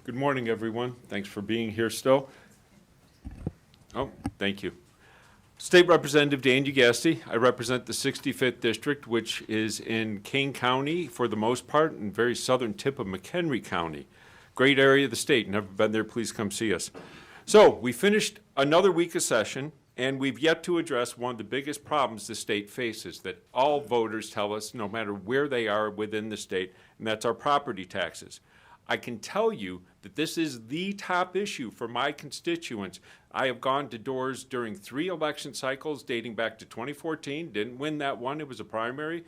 Good morning, everyone. Thanks for being here still. Oh, thank you. State Representative Dan Ugaste. I represent the 65th District, which is in Kane County for the most part, and very southern tip of McHenry County. Great area of the state. Never been there, please come see us. So we finished another week of session, and we've yet to address one of the biggest problems the state faces that all voters tell us, no matter where they are within the state, and that's our property taxes. I can tell you that this is the top issue for my constituents. I have gone to doors during 3 election cycles dating back to 2014. Didn't win that one. It was a primary.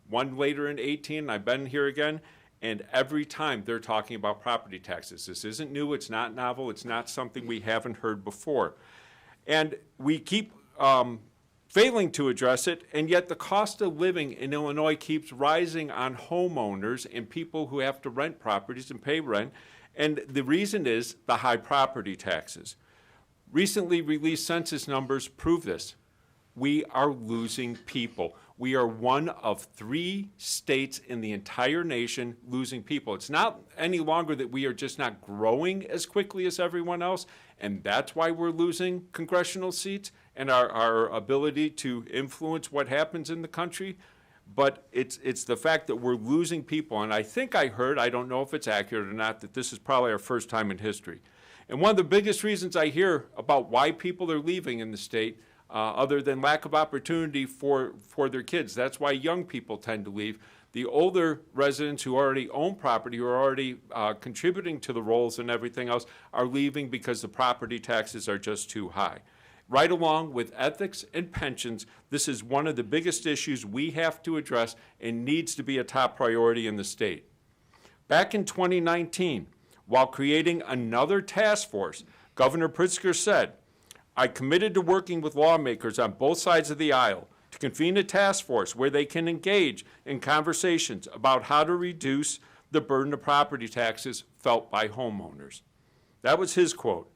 One later in 18. I've been here again. And every time they're talking about property taxes. This isn't new. It's not novel. It's not something we haven't heard before. And we keep failing to address it, and yet the cost of living in Illinois keeps rising on homeowners and people who have to rent properties and pay rent, and the reason is the high property taxes. Recently released census numbers prove this. We are losing people. We are one of 3 states in the entire nation losing people. It's not any longer that we are just not growing as quickly as everyone else, and that's why we're losing congressional seats and our ability to influence what happens in the country. But it's the fact that we're losing people. And I think I heard, I don't know if it's accurate or not, that this is probably our first time in history. And one of the biggest reasons I hear about why people are leaving in the state, other than lack of opportunity for their kids, that's why young people tend to leave. The older residents who already own property, who are already contributing to the rolls and everything else, are leaving because the property taxes are just too high. Right along with ethics and pensions, this is one of the biggest issues we have to address and needs to be a top priority in the state. Back in 2019, while creating another task force, Governor Pritzker said, "I committed to working with lawmakers on both sides of the aisle to convene a task force where they can engage in conversations about how to reduce the burden of property taxes felt by homeowners." That was his quote.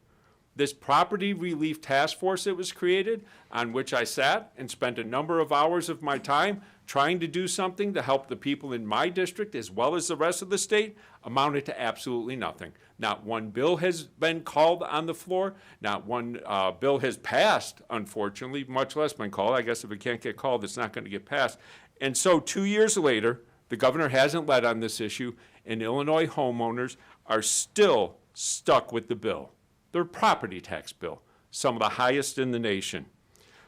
This property relief task force that was created, on which I sat and spent a number of hours of my time trying to do something to help the people in my district as well as the rest of the state, amounted to absolutely nothing. Not one bill has been called on the floor. Not one bill has passed, unfortunately, much less been called. I guess if it can't get called, it's not going to get passed. And so 2 years later, the governor hasn't led on this issue, and Illinois homeowners are still stuck with the bill. Their property tax bill, some of the highest in the nation.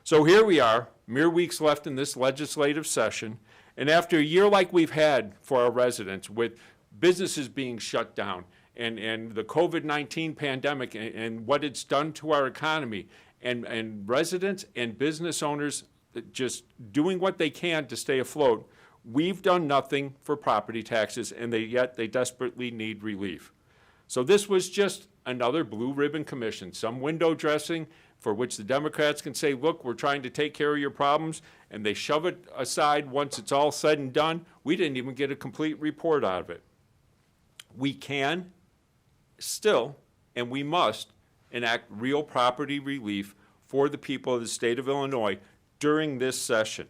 So here we are, mere weeks left in this legislative session, and after a year like we've had for our residents, with businesses being shut down, and the COVID-19 pandemic and what it's done to our economy, and residents and business owners just doing what they can to stay afloat, we've done nothing for property taxes, and yet they desperately need relief. So this was just another blue ribbon commission, some window dressing for which the Democrats can say, look, we're trying to take care of your problems, and they shove it aside once it's all said and done. We didn't even get a complete report out of it. We can still, and we must, enact real property relief for the people of the state of Illinois during this session.